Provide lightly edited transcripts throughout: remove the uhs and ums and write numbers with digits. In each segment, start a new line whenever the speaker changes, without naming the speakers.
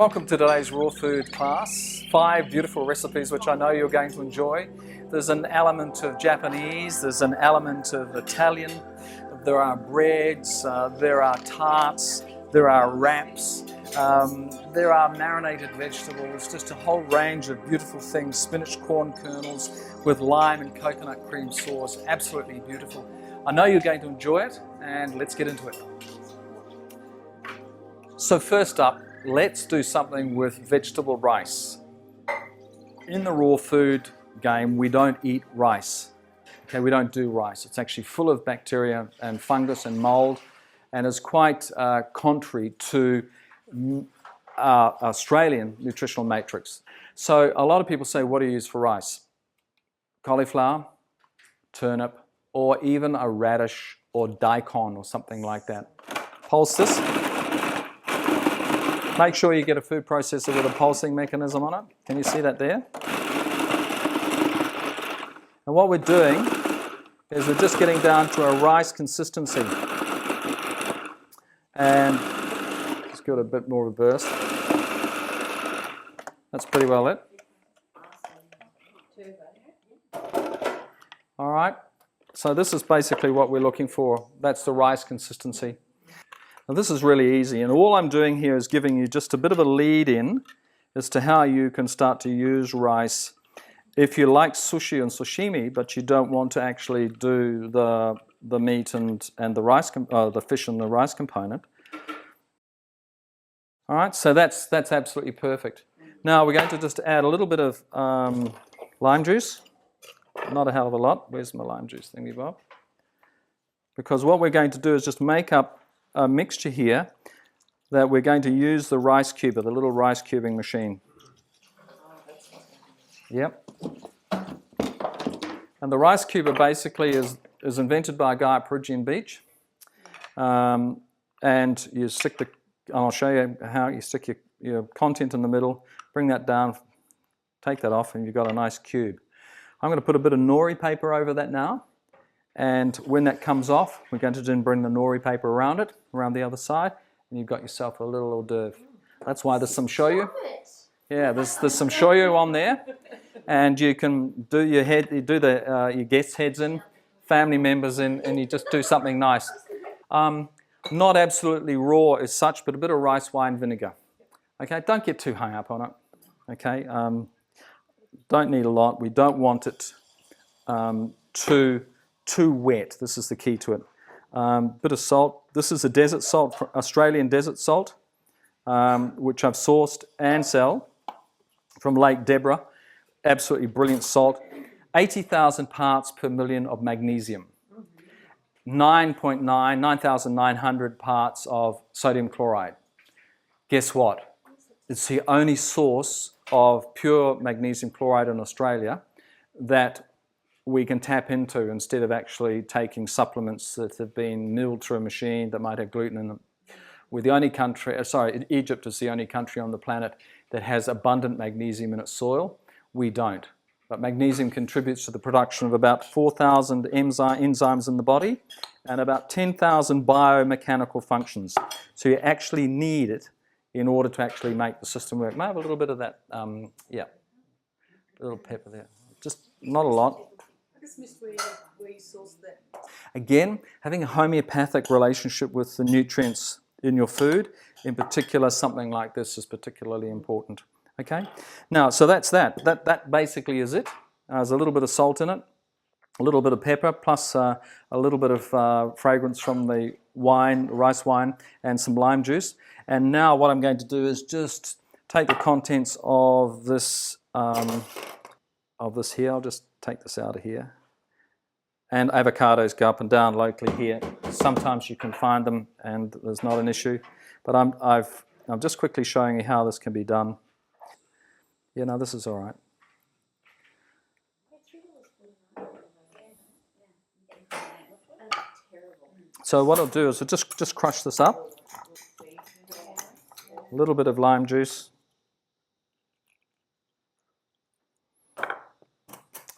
Welcome to today's raw food class. 5 beautiful recipes which I know you're going to enjoy. There's an element of Japanese, there's an element of Italian, there are breads, there are tarts, there are wraps, there are marinated vegetables, just a whole range of beautiful things, spinach corn kernels with lime and coconut cream sauce, absolutely beautiful. I know you're going to enjoy it, and let's get into it. So first up, let's do something with vegetable rice. In the raw food game, we don't eat rice. Okay, we don't do rice. It's actually full of bacteria and fungus and mold, and is quite contrary to our Australian nutritional matrix. So a lot of people say, what do you use for rice? Cauliflower, turnip, or even a radish or daikon or something like that. Pulse this. Make sure you get a food processor with a pulsing mechanism on it. Can you see that there? And what we're doing is we're just getting down to a rice consistency. And just give it a bit more of a burst. That's pretty well it. All right. So this is basically what we're looking for. That's the rice consistency. Now this is really easy, and all I'm doing here is giving you just a bit of a lead in as to how you can start to use rice if you like sushi and sashimi, but you don't want to actually do the meat and the rice, the fish and the rice component. All right, so that's absolutely perfect. Now we're going to just add a little bit of lime juice. Not a hell of a lot. Where's my lime juice thingy, Bob? Because what we're going to do is just make up a mixture here that we're going to use the rice cuber, the little rice cubing machine. Yep. And the rice cuber basically is invented by a guy at Perugian Beach. And you stick the, I'll show you how you stick your content in the middle, bring that down, take that off, and you've got a nice cube. I'm going to put a bit of nori paper over that now. And when that comes off, we're going to then bring the nori paper around it, around the other side, and you've got yourself a little hors d'oeuvre. That's why there's some shoyu. Yeah, there's some shoyu on there, and you can do your head, you do your guests' heads in, family members in, and you just do something nice. Not absolutely raw as such, but a bit of rice wine vinegar. Okay, don't get too hung up on it. Okay, don't need a lot. We don't want it too wet. This is the key to it. Bit of salt. This is a desert salt, Australian desert salt, which I've sourced and sell from Lake Deborah. Absolutely brilliant salt. 80,000 parts per million of magnesium. 9,900 parts of sodium chloride. Guess what? It's the only source of pure magnesium chloride in Australia that we can tap into instead of actually taking supplements that have been milled through a machine that might have gluten in them. We're the only country, Egypt is the only country on the planet that has abundant magnesium in its soil. We don't. But magnesium contributes to the production of about 4,000 enzymes in the body and about 10,000 biomechanical functions. So you actually need it in order to actually make the system work. May I have a little bit of that, yeah, a little pepper there. Just not a lot.
I just missed where you source that.
Again, having a homeopathic relationship with the nutrients in your food, in particular something like this is particularly important. Okay? Now, so that's that. That basically is it. There's a little bit of salt in it, a little bit of pepper, plus a little bit of fragrance from the wine, rice wine, and some lime juice. And now what I'm going to do is just take the contents of this here. I'll just take this out of here. And avocados go up and down locally here. Sometimes you can find them and there's not an issue. But I'm just quickly showing you how this can be done. Yeah, no, this is all right. So what I'll do is I'll just crush this up. A little bit of lime juice.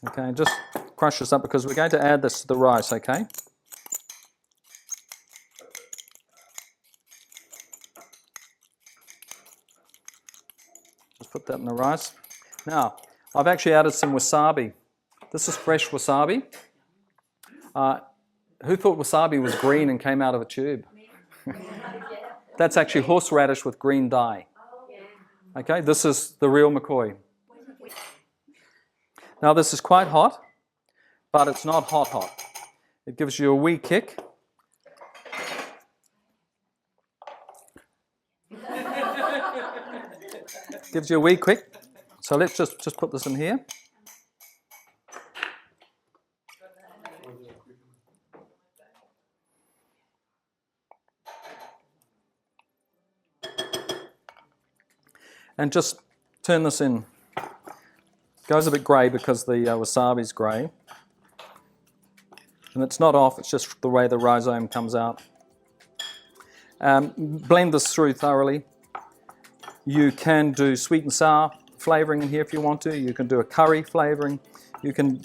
Okay, just crush this up because we're going to add this to the rice, okay? put that in the rice. Now, I've actually added some wasabi. This is fresh wasabi. Who thought wasabi was green and came out of a tube? That's actually horseradish with green dye. Okay, this is the real McCoy. Now this is quite hot, but it's not hot. It gives you a wee kick. Gives you a wee quick. So let's just put this in here. And just turn this in. Goes a bit grey because the wasabi's grey. And it's not off, it's just the way the rhizome comes out. Blend this through thoroughly. You can do sweet and sour flavouring in here if you want to. You can do a curry flavouring. You can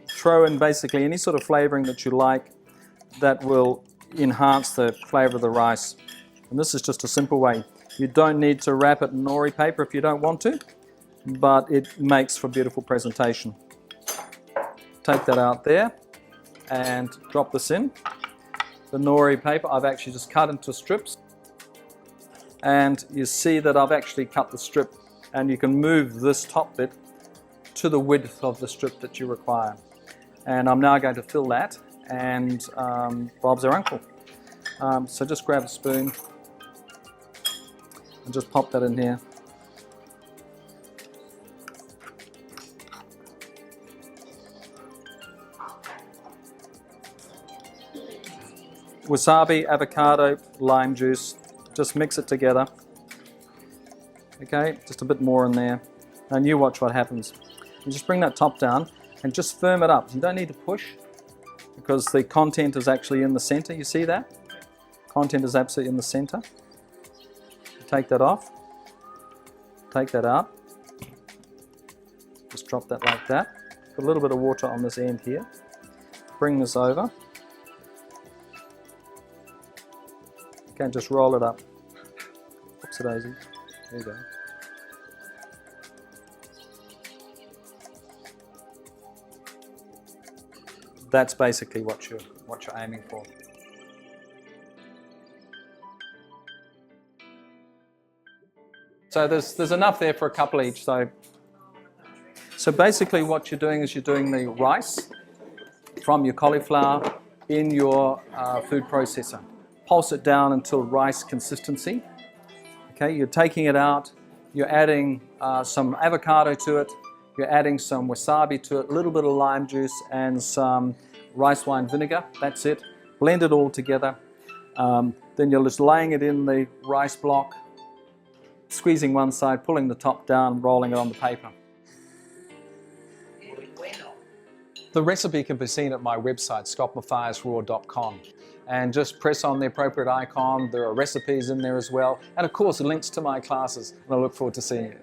throw in basically any sort of flavouring that you like that will enhance the flavour of the rice. And this is just a simple way. You don't need to wrap it in nori paper if you don't want to, but it makes for beautiful presentation. Take that out there and drop this in. The nori paper I've actually just cut into strips. And you see that I've actually cut the strip, and you can move this top bit to the width of the strip that you require. And I'm now going to fill that, and Bob's our uncle. So just grab a spoon and just pop that in here. Wasabi, avocado, lime juice. Just mix it together. Okay, just a bit more in there. And you watch what happens. You just bring that top down and just firm it up. You don't need to push because the content is actually in the center. You see that? Content is absolutely in the center. Take that off. Take that out. Just drop that like that. Put a little bit of water on this end here. Bring this over. Okay, just roll it up. Oopsie daisy. There you go. That's basically what you're aiming for. So there's enough there for a couple each. So basically what you're doing is you're doing the rice from your cauliflower in your food processor. Pulse it down until rice consistency. Okay, you're taking it out, you're adding some avocado to it, you're adding some wasabi to it, a little bit of lime juice and some rice wine vinegar. That's it. Blend it all together. Then you're just laying it in the rice block, squeezing one side, pulling the top down, rolling it on the paper. The recipe can be seen at my website, scottmathiasraw.com. And just press on the appropriate icon. There are recipes in there as well. And of course, links to my classes. And I look forward to seeing you.